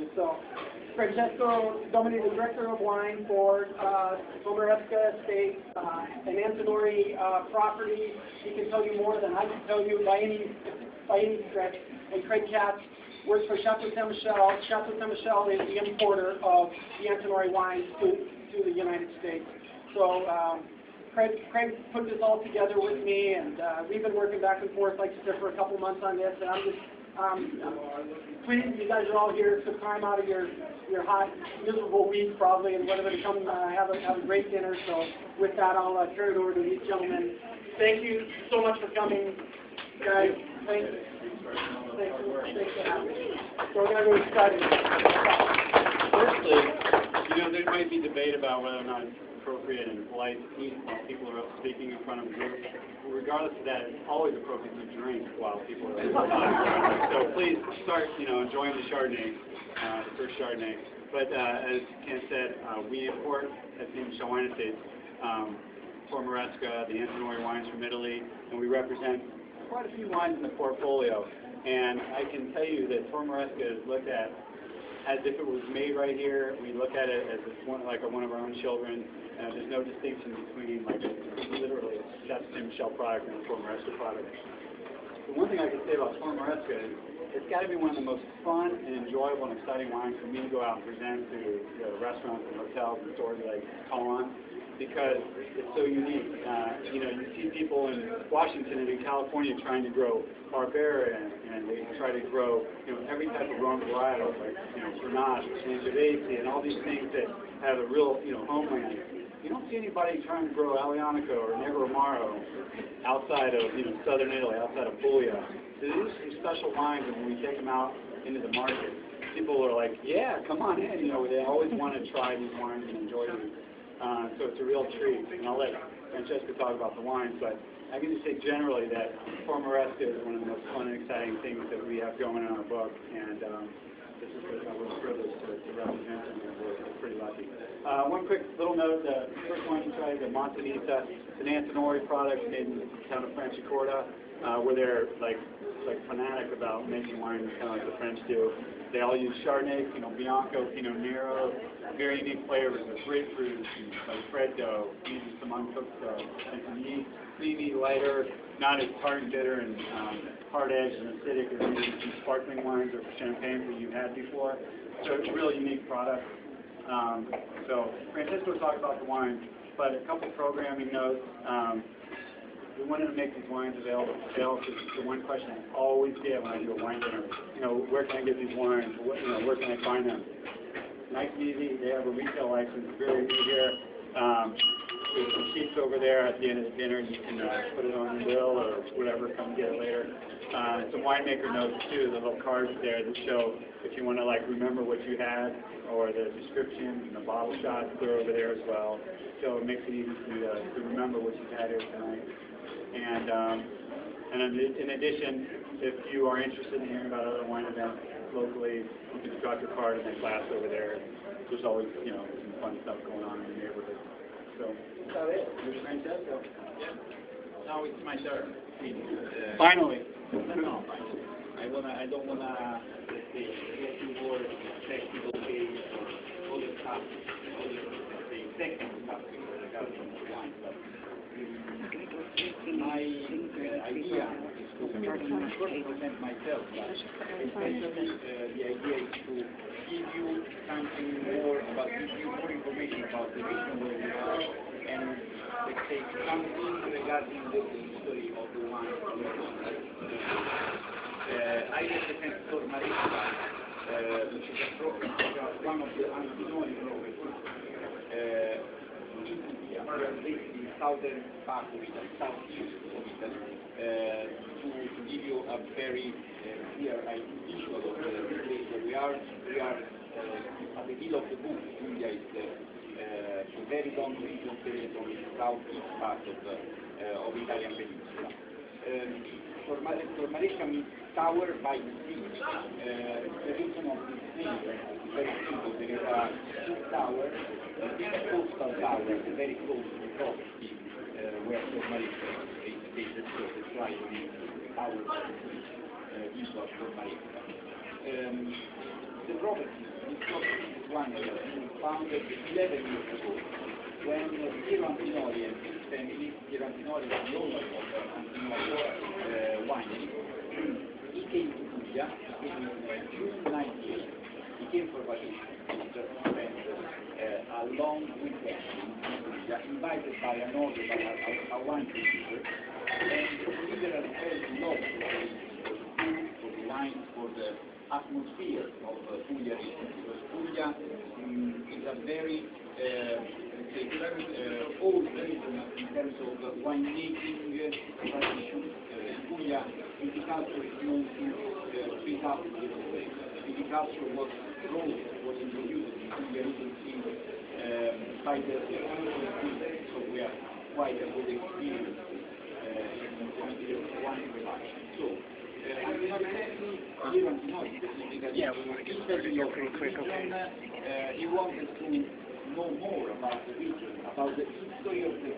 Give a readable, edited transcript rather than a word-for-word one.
introduction. So, Francesco Domini, the Director of Wine for Tormaresca Estate, an Antinori property. He can tell you more than I can tell you by any stretch. And Craig Katz works for Chateau Saint-Michel. Chateau Saint-Michel is the importer of the Antinori wines to the United States. So Craig put this all together with me, and we've been working back and forth, like I said, for a couple months on this. And I'm just pleased you guys are all here. Took time out of your hot, miserable week probably, and whatever to come have a great dinner. So with that, I'll turn it over to these gentlemen. Thank you so much for coming, guys. Thanks for having me. So we're going to go excited. Firstly, there might be debate about whether or not it's appropriate and polite to eat while people are up speaking in front of a group. Regardless of that, it's always appropriate to drink while people are talking. So please start, enjoying the Chardonnay, the first Chardonnay. But as Ken said, we import at Saint-Michel Wine Estates Tormaresca, the Antinori wines from Italy, and we represent quite a few wines in the portfolio. And I can tell you that Tormaresca is looked at as if it was made right here. We look at it as like one of our own children. There's no distinction between literally a Saint-Michel product and a Tormaresca product. The one thing I can say about Tormaresca is it's got to be one of the most fun and enjoyable and exciting wines for me to go out and present to restaurants and hotels and stores that I call on, because it's so unique. You see people in Washington and in California trying to grow Barbera, and they try to grow, every type of Rhone varietal, like, Grenache, Sangiovese, and all these things that have a real, homeland. You don't see anybody trying to grow Aglianico or Negro Amaro outside of, southern Italy, outside of Puglia. So these are some special wines, and when we take them out into the market, people are like, yeah, come on in. They always want to try these wines and enjoy them. So it's a real treat. And I'll let Francesca talk about the wines, but I can just say generally that Tormaresca is one of the most fun and exciting things that we have going in our book, and this is a real privilege to represent them, and we're pretty lucky. One quick little note, the first wine you tried, the Montanita, it's an Antinori product made in the town of Franciacorta, where they're like fanatic about making wine kind of like the French do. They all use Chardonnay, Bianco, Pinot Nero, very unique flavors with grapefruit, like Freddo, uses some uncooked and some yeast, creamy, lighter, not as tart and bitter and hard-edged and acidic as maybe some sparkling wines or champagne that you've had before. So it's a really unique product. So Francesco will talk about the wines, but a couple programming notes. We wanted to make these wines available for sale, because the one question I always get when I do a wine dinner, where can I get these wines? Where can I find them? Nice and easy. They have a retail license, very easy here. There's some sheets over there at the end of the dinner. You can put it on the bill or whatever, come get it later. Some winemaker notes too, the little cards there that show if you want to remember what you had, or the descriptions and the bottle shots, they're over there as well. So it makes it easy to remember what you've had here tonight. And in addition, if you are interested in hearing about other wine events locally, you can drop your card in the class over there. There's always, some fun stuff going on in the neighborhood. So that's about it. Here's Francesco. Yeah. Now it's my turn. Finally. No, I don't wanna say get more technical case or all the stuff, all the technical stuff regarding the wine. But my idea is to present myself, but essentially the idea is to give you something more about, give you more information about the region where we are, and let's say something regarding the history of the wine. I represent Tormaresca, which is one of the Antinori growers. We are based in southern part of Italy, southeast of Italy, to give you a very clear visual of the place where we are. We are at the heel of the book. India is a very long region based on the southeast part of Italian peninsula. Tormaresca means tower by the sea. The reason of this name is very simple. There is a big tower, a big coastal tower, very close to the property where Tormaresca is based. So that's why the tower is of Tormaresca. the property, this property is one founded 11 years ago, when Piero Antinori and his family, Piero Antinori was the owner of Antinori Winery, he came to Puglia in June 98. He came for vacation, he just spent a long weekend in Puglia, invited by a wine producer, and literally fell in love with the food, for the wine, for the atmosphere of Puglia region, because Puglia is a very old region in terms of winemaking tradition. Puglia, viticulture is known to 3,000 years old. Viticulture was introduced in Puglia region by the Europeans, so we have quite a good experience in the wine production. So, Yeah, we want to get started here pretty quick, okay. He wanted to know more about the region, about the history of the